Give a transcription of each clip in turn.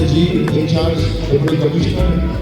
G, in charge, Deputy Commissioner.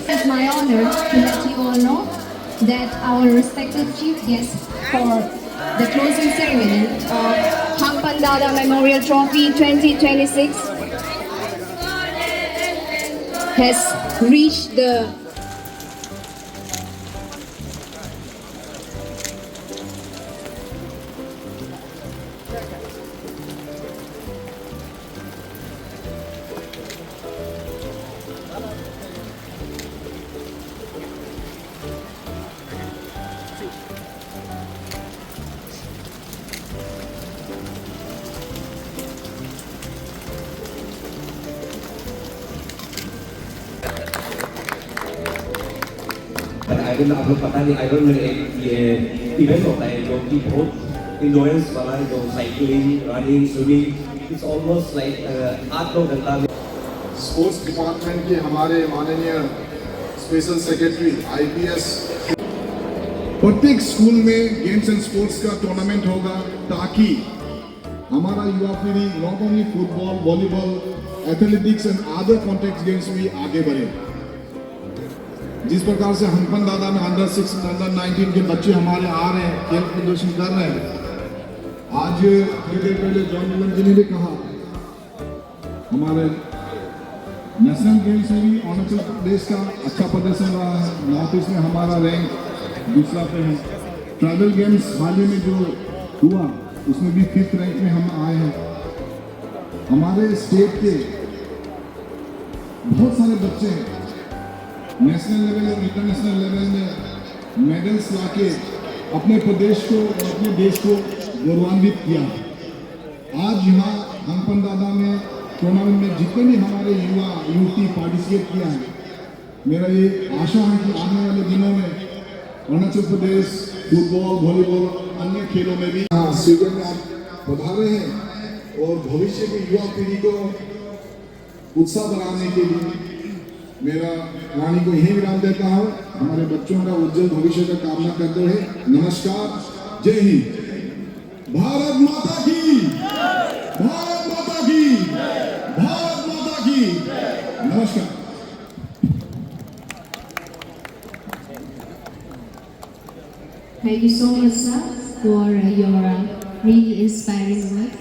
It's my honor to let you all know that our respected chief guest for the closing ceremony of Hangpan Dada Memorial Trophy 2026 has reached the I don't know आप लोग पता नहीं I don't know ये event होता है जो कि बहुत इंडोरेंस वाला है जो cycling running swimming it's almost like 8-9 घंटा में स्पोर्ट्स डिपार्टमेंट के हमारे माननीय स्पेशल सेक्रेटरी IPS प्रत्येक स्कूल में गेम्स एंड स्पोर्ट्स का टूर्नामेंट होगा ताकि हमारा युवा पीढ़ी not only football volleyball athletics and other contact games में आगे बढ़े। जिस प्रकार से हंगपन दादा में अंडर 6 अंडर 19 के बच्चे हमारे आ रहे हैं खेल प्रदर्शन कर रहे हैं। आज थोड़ी देर पहले जॉन मिलन जी ने भी कहा हमारे नेशनल गेम्स में भी अरुणाचल प्रदेश का अच्छा प्रदर्शन रहा है। नॉर्थ ईस्ट में हमारा रैंक दूसरा पे है। ट्राइबल गेम्स हाल ही में जो हुआ उसमें भी 5th रैंक में हम आए हैं। हमारे स्टेट के बहुत सारे बच्चे हैं नेशनल लेवल और इंटरनेशनल लेवल में मेडल्स लाके अपने प्रदेश को और अपने देश को गौरवान्वित किया। आज यहाँ हंगपन दादा में टूर्नामेंट में जितने भी हमारे युवा युवती पार्टिसिपेट किया है, मेरा ये आशा है कि आने वाले दिनों में अरुणाचल प्रदेश फुटबॉल वॉलीबॉल अन्य खेलों में भी स्टेडियम में आप पधारे हैं और भविष्य की युवा पीढ़ी को उत्साह बढ़ाने के लिए मेरा वाणी को यही विराम देता हूँ, हमारे बच्चों का उज्जवल भविष्य का कामना करते हुए नमस्कार, जय हिंद। भारत माता की, भारत माता की, भारत माता की। नमस्कार। Thank you so much, sir, for your really inspiring words.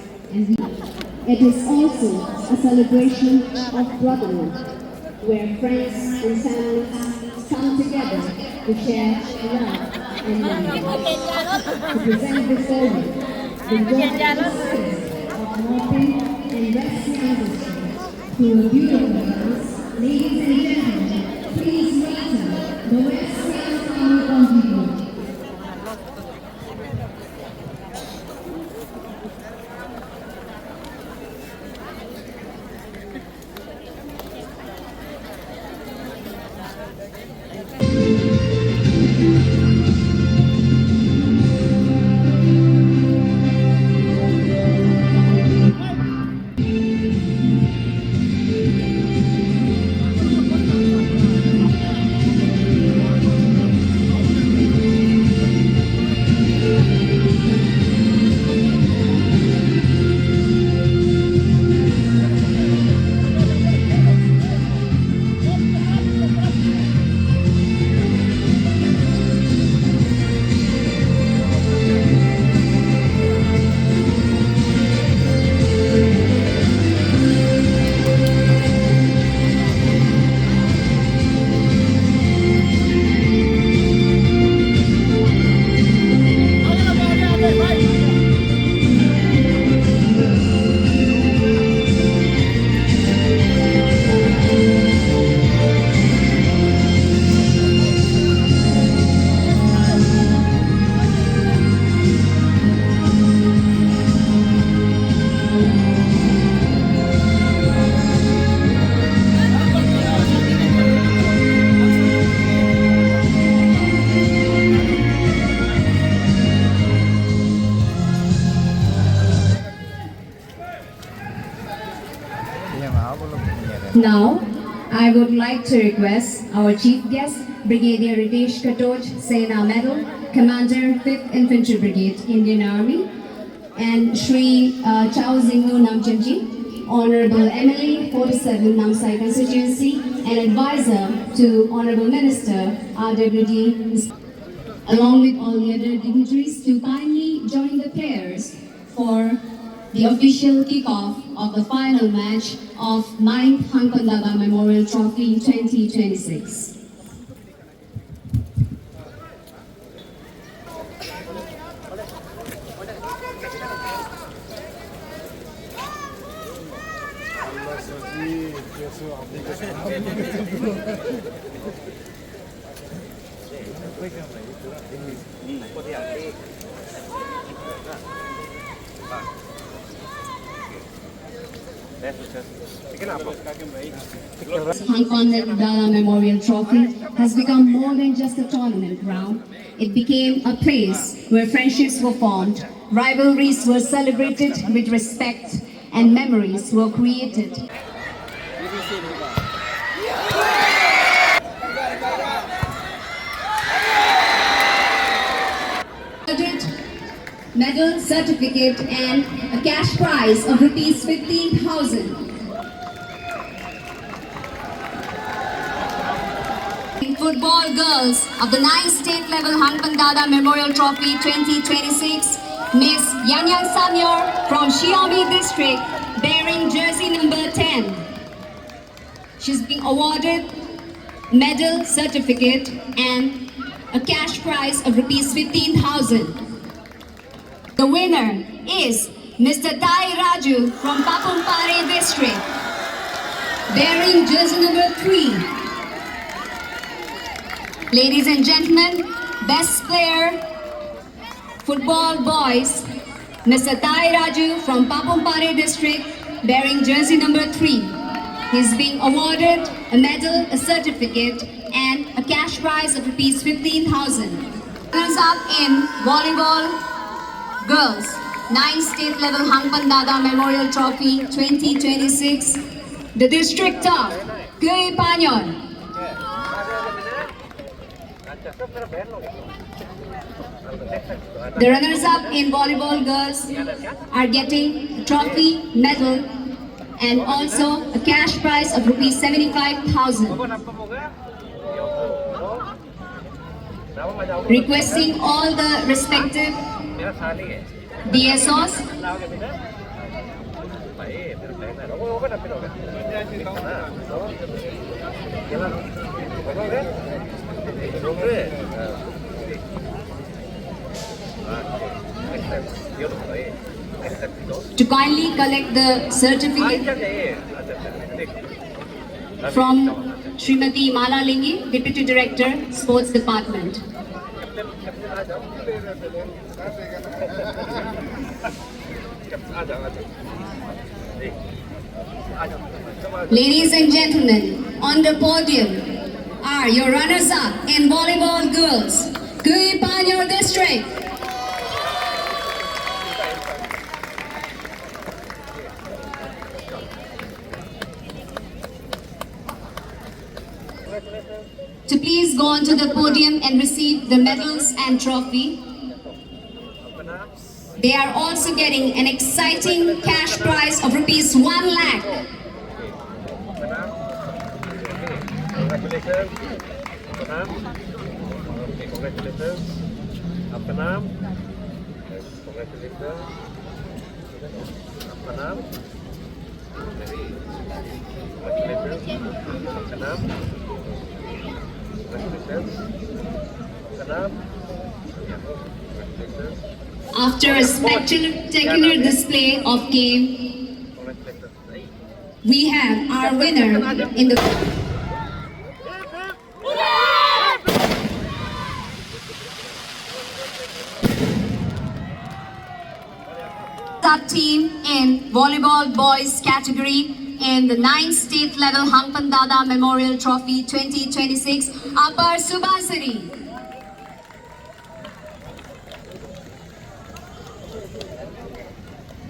It is also a celebration of brotherhood, where friends and families come together to share love and memories. To present before you the joyous story of mopping and rescue industry through a beautiful dance, ladies and gentlemen, please welcome the West Side Family Contribute. Now, I would like to request our chief guest, Brigadier Ritesh Katoj, Sena Medal, Commander 5th Infantry Brigade, Indian Army, and Shri Chao Zingnu Namchamji, Honorable MLA, 47 Namsai constituency, and advisor to Honorable Minister, RWD, along with all the other dignitaries, to kindly join the prayers for the official kickoff of the final match of 9th Hangpan Dada Memorial Trophy 2026. Hangpan Dada Memorial Trophy has become more than just a tournament ground. It became a place where friendships were formed, rivalries were celebrated with respect, and memories were created. Medal, certificate, and a cash prize of rupees 15,000. Football girls of the 9th State Level Hangpan Dada Memorial Trophy 2026, Miss Yanyang Samyor from Xiaomi District, bearing jersey number 10. She's being awarded medal, certificate, and a cash prize of rupees 15,000. The winner is Mr. Tai Raju from Papumpare District, bearing jersey number 3. Ladies and gentlemen, best player, football boys, Mr. Tai Raju from Papumpare District, bearing jersey number 3. He's being awarded a medal, a certificate, and a cash prize of rupees 15,000. Runners up in volleyball girls, 9th State Level Hangpan Dada Memorial Trophy 2026, the district of Gui Panyon. The runners-up in volleyball girls are getting a trophy, medal, and also a cash prize of rupees 75,000. Requesting all the respective DSOs to kindly collect the certificate from Srimati Mala Lingi, Deputy Director, Sports Department. Ladies and gentlemen, on the podium are your runners-up in volleyball girls, Kui Panyor District. To please go onto the podium and receive the medals and trophy. They are also getting an exciting cash prize of rupees 1 lakh. Congratulations. Okay, congratulations. Apa nam? Congratulations. Apa nam? Congratulations. Apa nam? Congratulations. Apa nam? Congratulations. After a spectacular display of game, we have our winner in the team in volleyball boys category in the 9th state level Hangpan Dada Memorial Trophy 2026 Upper Subasari.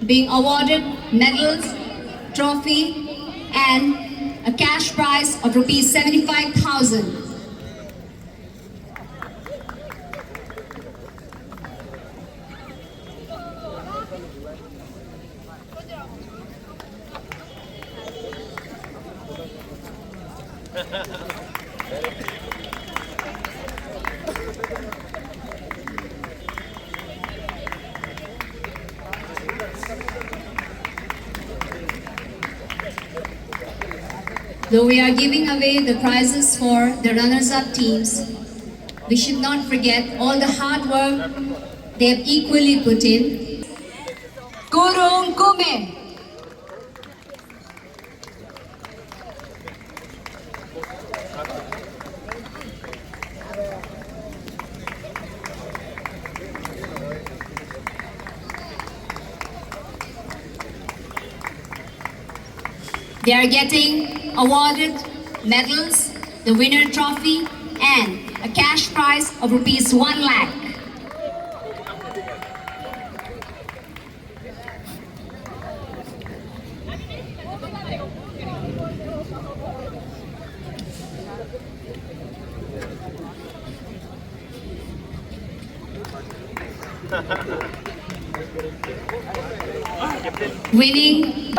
Being awarded medals, trophy and a cash prize of rupees 75,000. Though we are giving away the prizes for the runners-up teams, we should not forget all the hard work they have equally put in. Kurung Kume. They are getting awarded medals, the winner trophy and a cash prize of rupees 1 lakh. Winning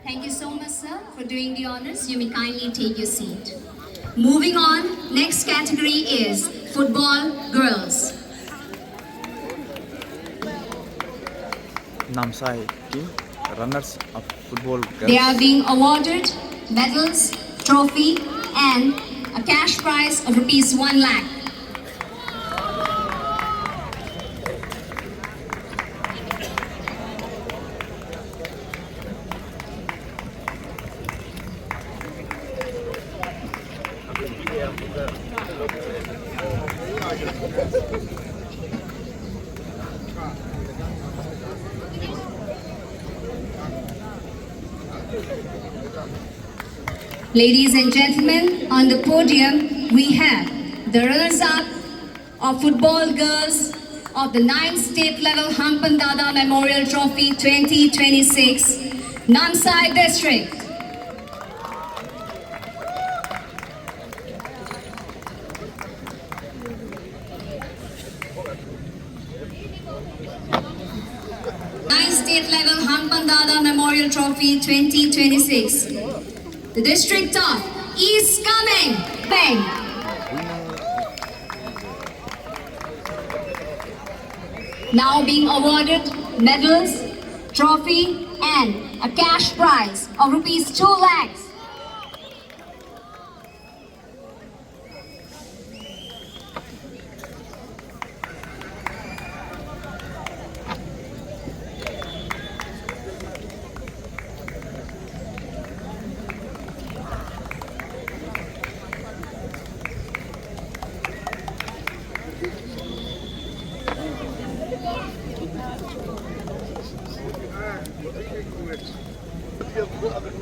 Thank you so much, sir, for doing the honors. You may kindly take your seat. Moving on, next category is football girls. Namsai team, runners of football girls. They are being awarded medals, trophy, and a cash prize of rupees 1 lakh. Ladies and gentlemen, on the podium we have the runners-up of football girls of the 9th State Level Hangpan Dada Memorial Trophy 2026, Namsai District. State Level Hangpan Dada Memorial Trophy 2026. The district top is coming. Bang. Now being awarded medals, trophy and a cash prize of rupees 2 lakhs.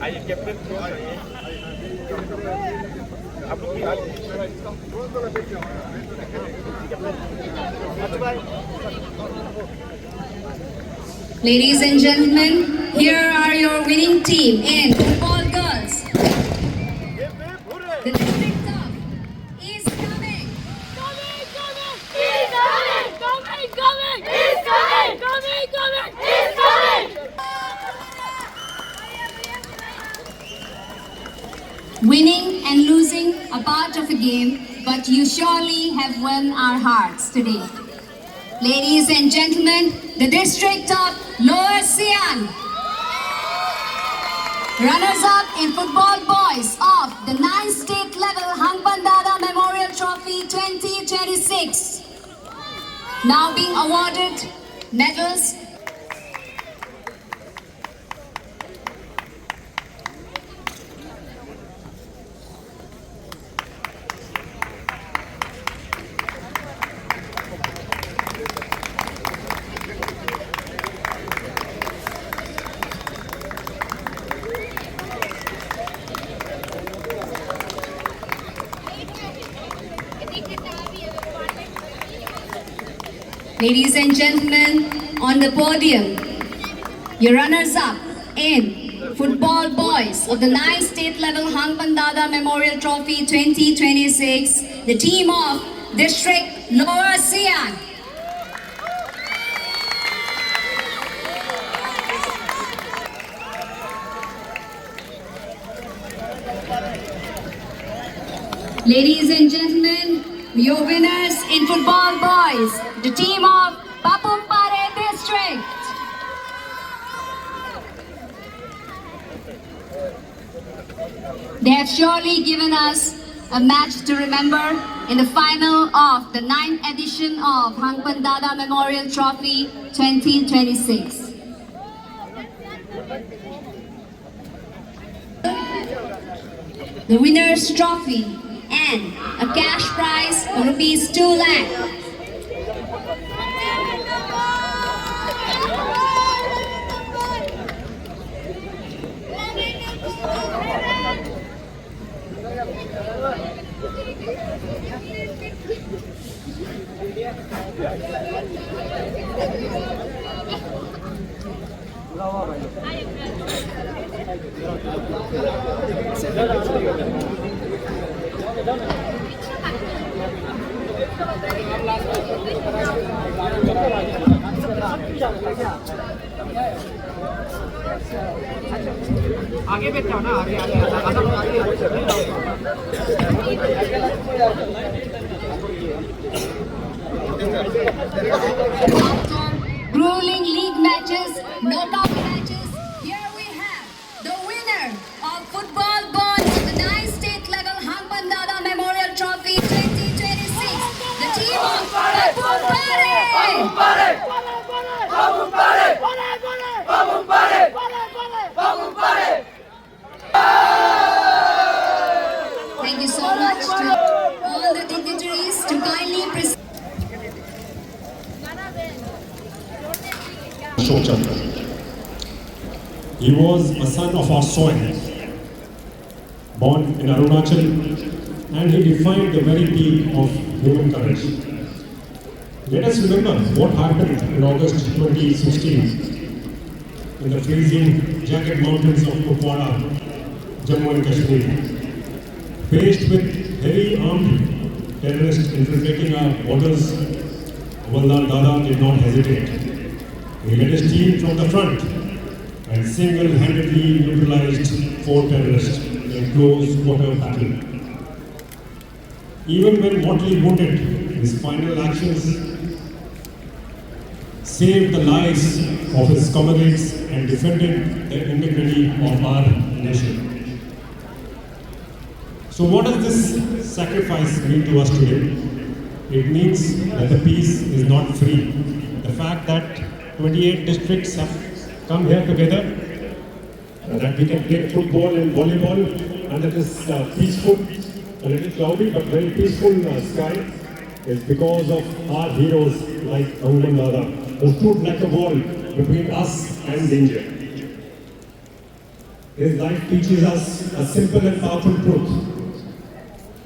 आइए captain आप लोग Ladies and gentlemen, here are your winning team in football girls. The district top is coming. Winning and losing a part of a game, but you surely have won our hearts today. Ladies and gentlemen, the district of Lower Sian. Runners-up in football boys of the 9th State Level Hangpan Dada Memorial Trophy 2026. Now being awarded medals. Ladies and gentlemen, on the podium, your runners-up in football boys of the 9th State Level Hangpan Dada Memorial Trophy 2026, the team of District Lower Sian. Ladies and gentlemen, your winners in football boys, the team of Papumpare District. They have surely given us a match to remember in the final of the 9th edition of Hangpan Dada Memorial Trophy 2026. The winner's trophy and a cash prize of rupees 2 lakh. आगे बैठ जाओ ना आगे आगे आधा लोग आगे Grueling league matches, knockout matches. Here we have the winner of football bonds, the 9th State Level Hangpan Dada Memorial Trophy 2026. The team of Papumpare. Thank you so much to all the dignitaries to kindly present. Ashok Chandra. He was a son of our soil, born in Arunachal, and he defined the very peak of human courage. Let us remember what happened in August 2016 in the freezing jagged mountains of Kupwara, Jammu and Kashmir. Faced with heavy armed terrorists infiltrating our borders, Amarnath Dada did not hesitate. He led his team from the front and single-handedly neutralized 4 terrorists in close quarter battle. Even when mortally wounded, his final actions saved the lives of his comrades and defended the integrity of our nation. So what does this sacrifice mean to us today? It means that the peace is not free. The fact that 28 districts have come here together, that we can play football and volleyball under this peaceful, a little cloudy but very peaceful sky is because of our heroes like Amarnath Dada, who stood like a wall between us and danger. His life teaches us a simple and powerful truth.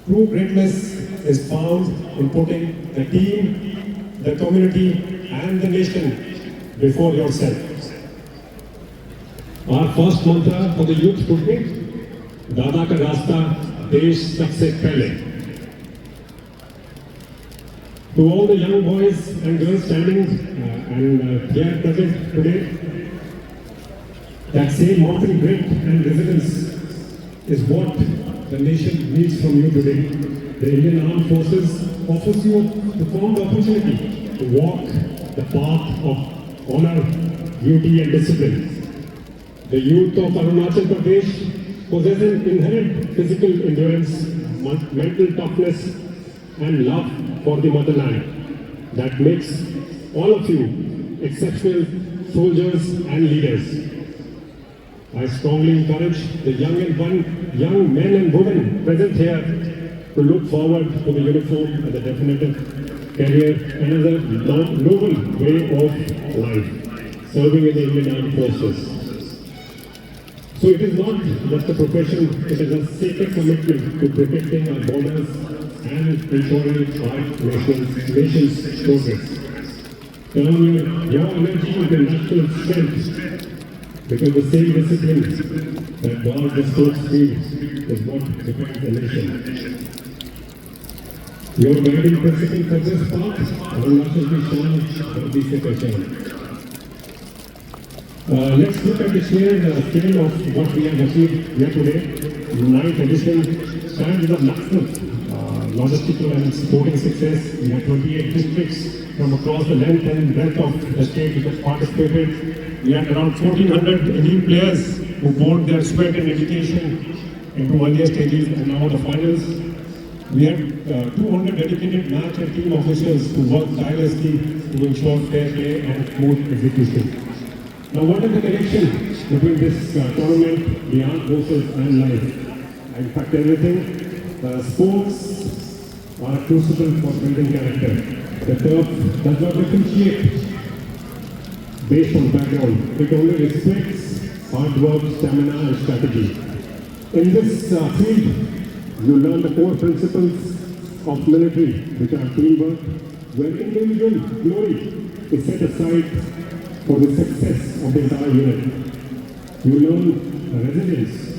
True greatness is found in putting the team, the community and the nation before yourself. Our first mantra for the youth would be, Dada ka rasta, desh sabse pehle. To all the young boys and girls standing and here present today, that same mountain grit and resilience is what the nation needs from you today. The Indian Armed Forces offers you the profound opportunity to walk the path of honor, duty and discipline. The youth of Arunachal Pradesh possess an inherent physical endurance, mental toughness and love for the motherland that makes all of you exceptional soldiers and leaders. I strongly encourage the young men and women present here to look forward to the uniform as a definitive career and as a noble way of life, serving in the Indian Armed Forces. So it is not just a profession, it is a sacred commitment to protecting our borders and ensuring our nation's progress. Turn your energy into national strength, because the same discipline that God the sports field is what defines the nation. Your guiding principle for this path, Arunachal Ki Shan. Let's look at the sheer scale of what we have achieved here today. The 9th edition stands as a massive logistical and sporting success. We have 28 districts from across the length and breadth of the state which have participated. We had around 1,400 elite players who poured their sweat and dedication into earlier stages and now the finals. We had 200 dedicated match and team officials who worked tirelessly to ensure fair play and smooth execution. Now, what is the connection between this tournament, the armed forces and life? In fact, everything. Sports are crucible for building character. The turf does not differentiate based on background. It only respects hard work, stamina and strategy. In this field, you learn the core principles of military, which are teamwork, where individual glory is set aside for the success of the entire unit. You learn resilience,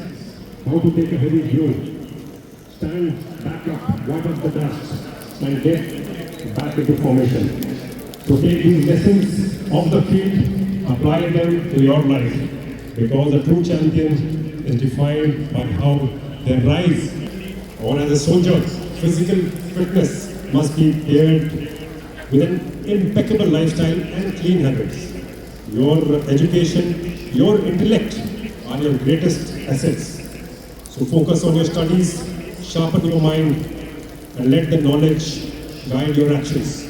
how to take a heavy blow, stand back up, wipe up the dust, and get back into formation. So take these lessons of the field, apply them to your life, because a true champion is defined by how they rise. Or as a soldier, physical fitness must be paired with an impeccable lifestyle and clean habits. Your education, your intellect are your greatest assets. So focus on your studies, sharpen your mind, and let the knowledge guide your actions.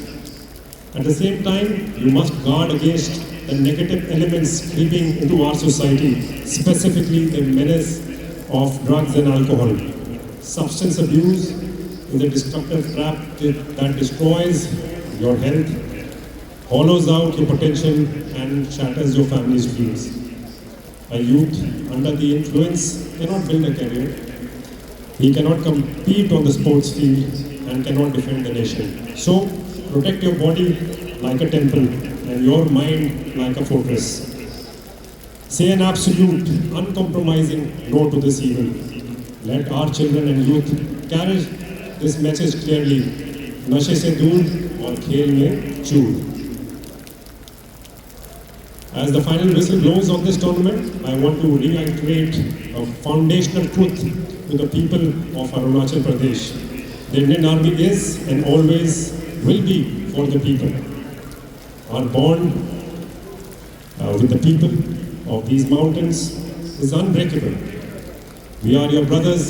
At the same time, you must guard against the negative elements creeping into our society, specifically the menace of drugs and alcohol. Substance abuse is a destructive trap that destroys your health, hollows out your potential and shatters your family's dreams. A youth under the influence cannot build a career. He cannot compete on the sports field and cannot defend the nation. So, protect your body like a temple and your mind like a fortress. Say an absolute, uncompromising no to this evil. Let our children and youth carry this message clearly. Nashe se door aur khel mein choor. As the final whistle blows on this tournament, I want to reiterate a foundational truth to the people of Arunachal Pradesh. The Indian Army is and always will be for the people. Our bond with the people of these mountains is unbreakable. We are your brothers,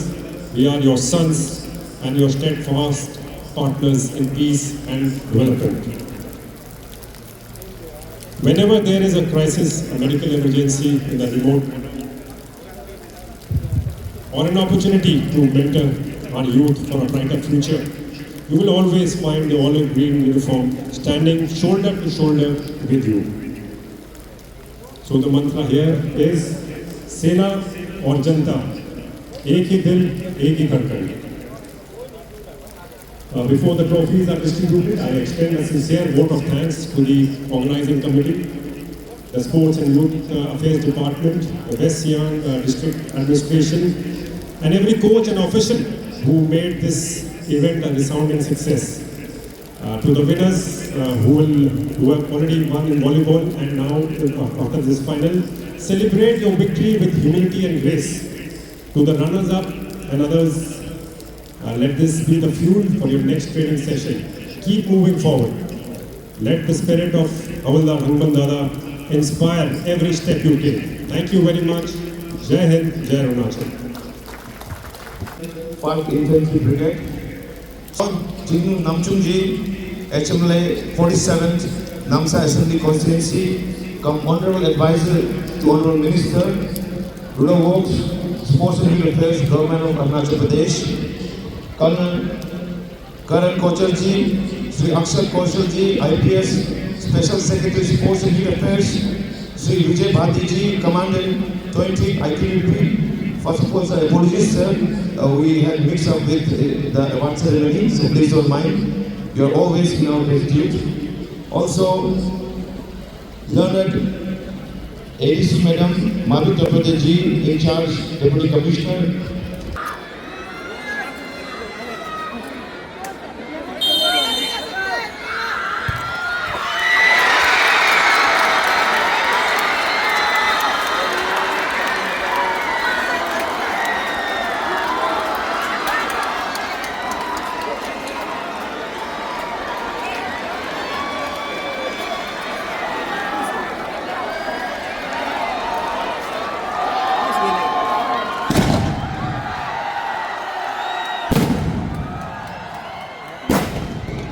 we are your sons, and your steadfast partners in peace and development. Whenever there is a crisis, a medical emergency in the remote, or an opportunity to mentor our youth for a brighter future, you will always find the olive green uniform standing shoulder to shoulder with you. So the mantra here is Sena aur Janta, ek hi dil, ek hi dhadkan. Before the trophies are distributed, I extend a sincere vote of thanks to the organizing committee, the Sports and Youth Affairs Department, the West Siang District Administration, and every coach and official who made this event a resounding success. To the winners who have already won in volleyball and now after this final, celebrate your victory with humility and grace. To the runners-up and others, let this be the fuel for your next training session. Keep moving forward. Let the spirit of Havaldar Hanuman Dada inspire every step you take. Thank you very much. Jai Hind, Jai Arunachal. 5th Infantry Brigade. Jingnu Namchungji, HMLA 47th Namsa Assembly Constituency, come Honorable Advisor to Honorable Minister, Rural Works, Sports and Youth Affairs, Government of Arunachal Pradesh. Colonel Karan Kocharji, Sri Akshat Kaushalji, IPS, Special Secretary Sports and Youth Affairs, Sri Vijay Bhatiji, Commandant 20 ITBP. First of all, sir, apologies, sir. We had mixed up with the award ceremony, so please don't mind. You are always in our gratitude. Also, learned ADC Madam Madhu Tapade ji, in charge, Deputy Commissioner.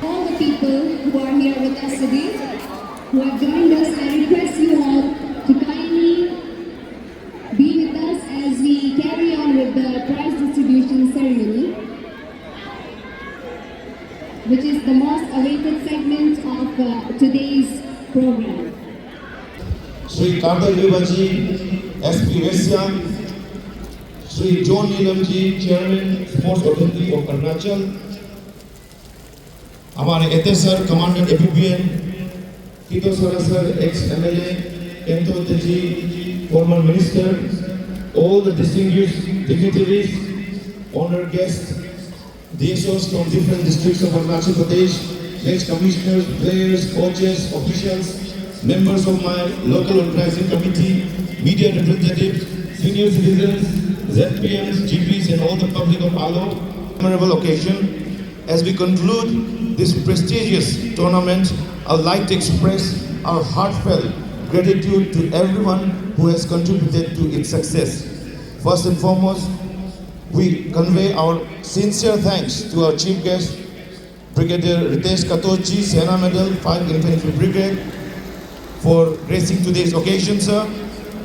All the people who are here with us today, who have joined us, I request you all to kindly be with us as we carry on with the prize distribution ceremony, which is the most awaited segment of today's program. Sri Kardal Vivaji, SP West Siang, Sri John Neelamji, Chairman, Sports Authority of Arunachal, हमारे एते sir commandant एपीबीएन कीतो सोरा sir ex MLA Kento तेजी former minister, all the distinguished dignitaries, honored guests, DSOs from different districts of Arunachal Pradesh, next commissioners, players, coaches, officials, members of my local organizing committee, media representatives, senior citizens, ZPMs, GPs, and all the public of ALO. Memorable occasion. As we conclude this prestigious tournament, I would like to express our heartfelt gratitude to everyone who has contributed to its success. First and foremost, we convey our sincere thanks to our chief guest, Brigadier Ritesh Katochi, Sena Medal, 5th Infantry Brigade, for gracing today's occasion, sir.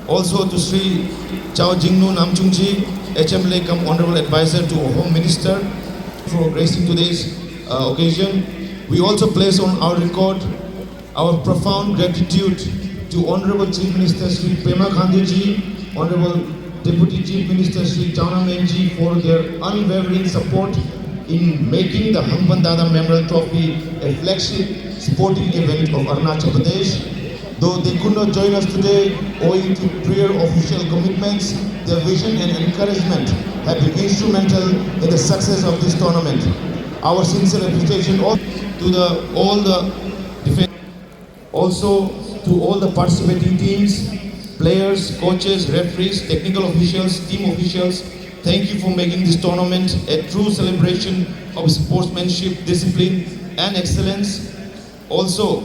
Also to Sri Chao Jingnu Namchungji, HMLA come Honorable Advisor to Home Minister, for gracing today's occasion. We also place on our record our profound gratitude to Honorable Chief Minister Sri Pema Khandu ji, Honorable Deputy Chief Minister Sri Chana Menji for their unwavering support in making the Hangpan Dada Memorial Trophy a flagship sporting event of Arunachal Pradesh. Though they could not join us today owing to prior official commitments, their vision and encouragement have been instrumental in the success of this tournament. Our sincere appreciation to all the defense, also to all the participating teams, players, coaches, referees, technical officials, team officials. Thank you for making this tournament a true celebration of sportsmanship, discipline and excellence. Also,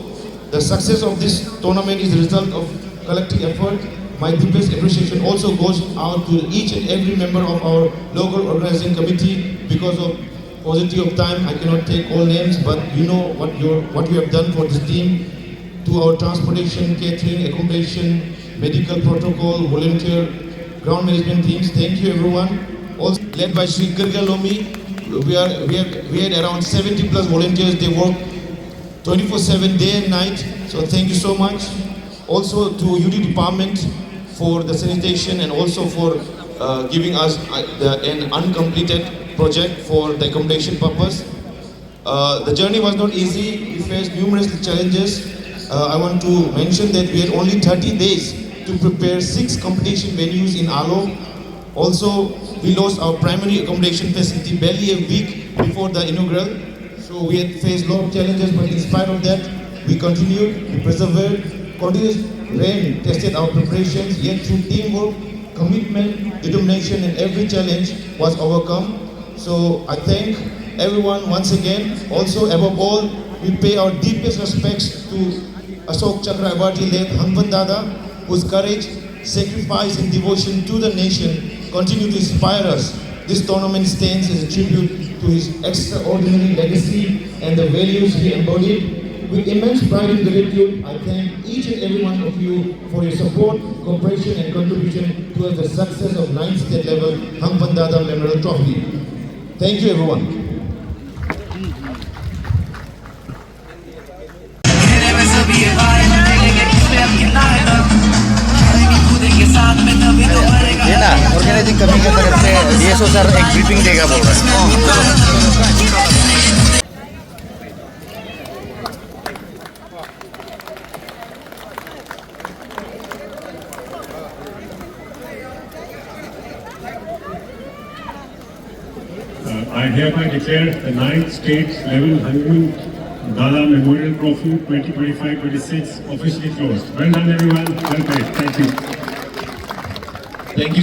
the success of this tournament is the result of collective effort. My deepest appreciation also goes out to each and every member of our local organizing committee. Because of paucity of time, I cannot take all names, but you know what you have done for this team. To our transportation, catering, accommodation, medical protocol, volunteer, ground management teams, thank you everyone. Also led by Sri Girga Lomi, we had around 70 plus volunteers. They work 24/7 day and night. So thank you so much. Also to UD department for the sanitation and also for giving us an uncompleted project for the accommodation purpose. The journey was not easy. We faced numerous challenges. I want to mention that we had only 30 days to prepare 6 competition venues in Alo. Also, we lost our primary accommodation facility barely a week before the inaugural. So we had faced a lot of challenges, but in spite of that, we continued, we persevered. Continuous rain tested our preparations, yet through teamwork, commitment, determination, and every challenge was overcome. So I thank everyone once again. Also, above all, we pay our deepest respects to Ashok Chakra Awardee late Hangpan Dada, whose courage, sacrifice and devotion to the nation continue to inspire us. This tournament stands as a tribute to his extraordinary legacy and the values he embodied. With immense pride and gratitude, I thank each and every one of you for your support, cooperation and contribution towards the success of 9th state level Hangpan Dada Memorial Trophy. Thank you everyone. ये ना organising कमी की तरफ से DSO sir एक briefing देगा बोल रहे हैं। I hereby declare the 9th state level Hangpan Dada Memorial Trophy 2025-26 officially closed. Well done everyone. Well played. Thank you. Thank you.